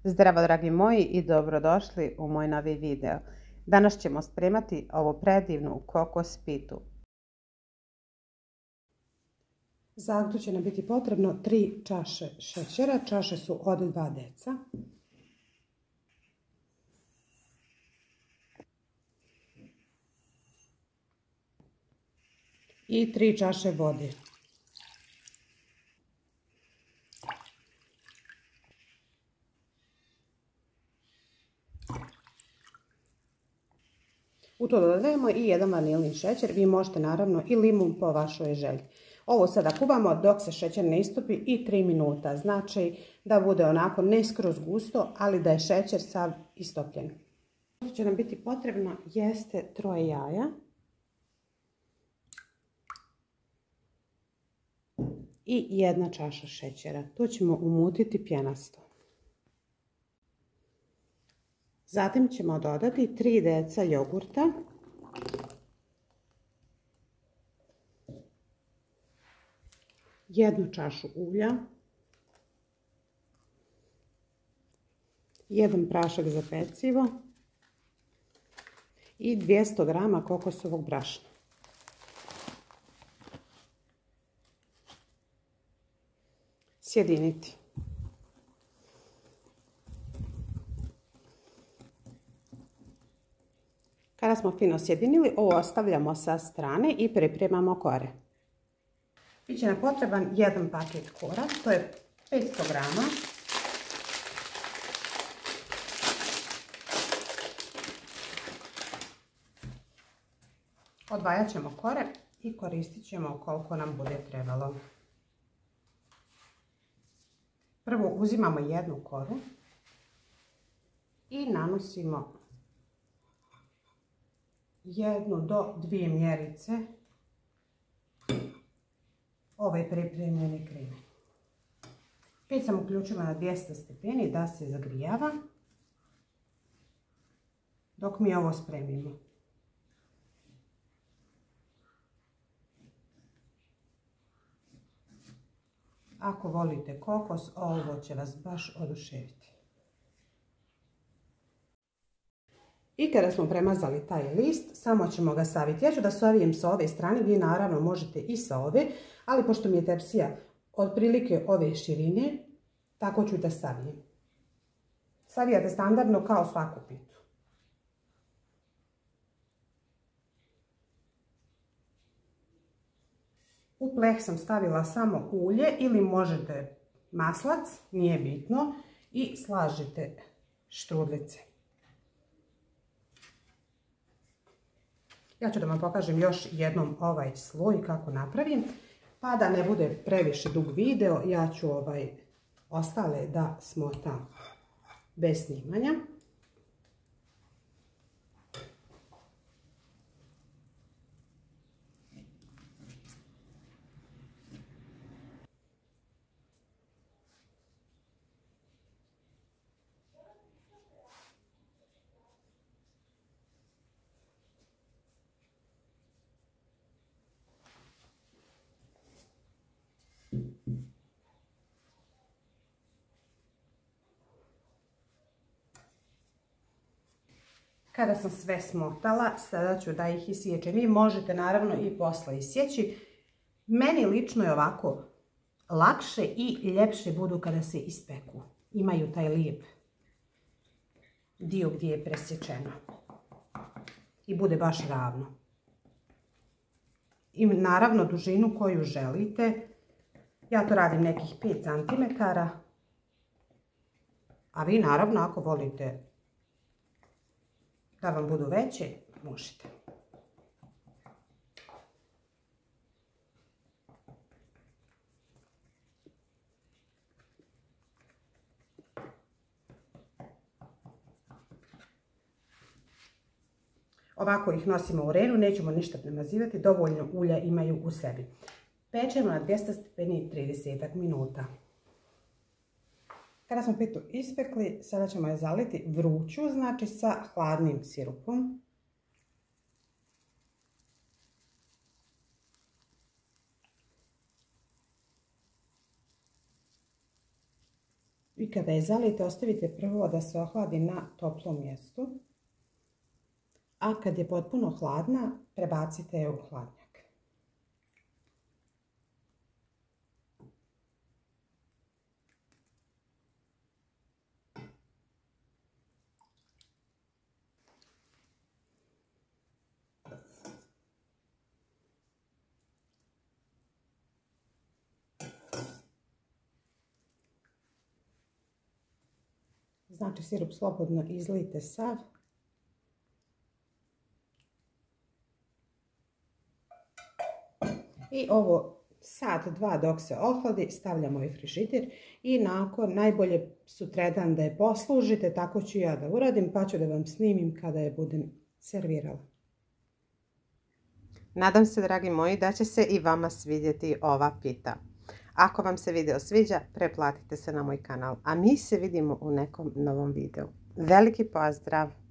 Zdravo dragi moji i dobrodošli u moj novi video. Danas ćemo spremati ovu predivnu kokos pitu. Za aktu će nam biti potrebno 3 čaše šećera, čaše su od 2 deca. I 3 čaše vode. U to dodajemo i jedan vanilin šećer, vi možete naravno i limun po vašoj želji. Ovo sada kuvamo dok se šećer ne istopi i 3 minuta, znači da bude onako ne skroz gusto, ali da je šećer sav istopljen. Što će nam biti potrebno jeste 3 jaja i 1 čaša šećera. To ćemo umutiti pjenasto. Zatim ćemo dodati 3 deca jogurta, jednu čašu ulja, 1 prašak za pecivo i 200 grama kokosovog brašna. Sjediniti. Kada smo fino sjedinili, ovo ostavljamo sa strane i pripremamo kore. Biće nam potreban 1 paket kora, to je 500 grama. Odvajat ćemo kore i koristit ćemo koliko nam bude trebalo. Prvo uzimamo 1 koru i nanosimo 1 do 2 mjerice ovaj pripremljeni krem. Opet sam uključila na 200 stepeni da se zagrijava dok mi ovo spremimo. Ako volite kokos, ovo će vas baš oduševiti. I kada smo premazali taj list, samo ćemo ga saviti. Ja ću da savijem sa ove strane, vi naravno možete i sa ove, ali pošto mi je tepsija otprilike ove širine, tako ću da savijem. Savijate standardno kao svaku pitu. U pleh sam stavila samo ulje ili možete maslac, nije bitno, i slažite štrudlice. Ja ću da vam pokažem još jednom ovaj sloj kako napravim, pa da ne bude previše dug video, ja ću ostale da smotam bez snimanja. Kada sam sve smotala, sada ću da ih isječem. Vi možete naravno i posle isjeći. Meni lično je ovako lakše i ljepše budu kada se ispeku. Imaju taj lijep dio gdje je presječeno. I bude baš ravno. I naravno dužinu koju želite. Ja to radim nekih 5 cm. A vi naravno ako volite da vam budu veće, možete. Ovako ih nosimo u renu, nećemo ništa premazivati, dovoljno ulja imaju u sebi. Pečemo na 200 stepeni 30 minuta. Kada smo pitu ispekli, sada ćemo je zaliti vruću, znači sa hladnim sirupom. I kada je zalite, ostavite prvo da se ohladi na toplom mjestu. A kad je potpuno hladna, prebacite je u hladnjak. Znači, sirup slobodno izlijte sav. I ovo sat, dva dok se ohladi stavljamo u frižider i nakon najbolje sutradan da je poslužite, tako ću ja da uradim, pa ću da vam snimim kada je budem servirala. Nadam se, dragi moji, da će se i vama svidjeti ova pita. Ako vam se video sviđa, preplatite se na moj kanal, a mi se vidimo u nekom novom videu. Veliki pozdrav!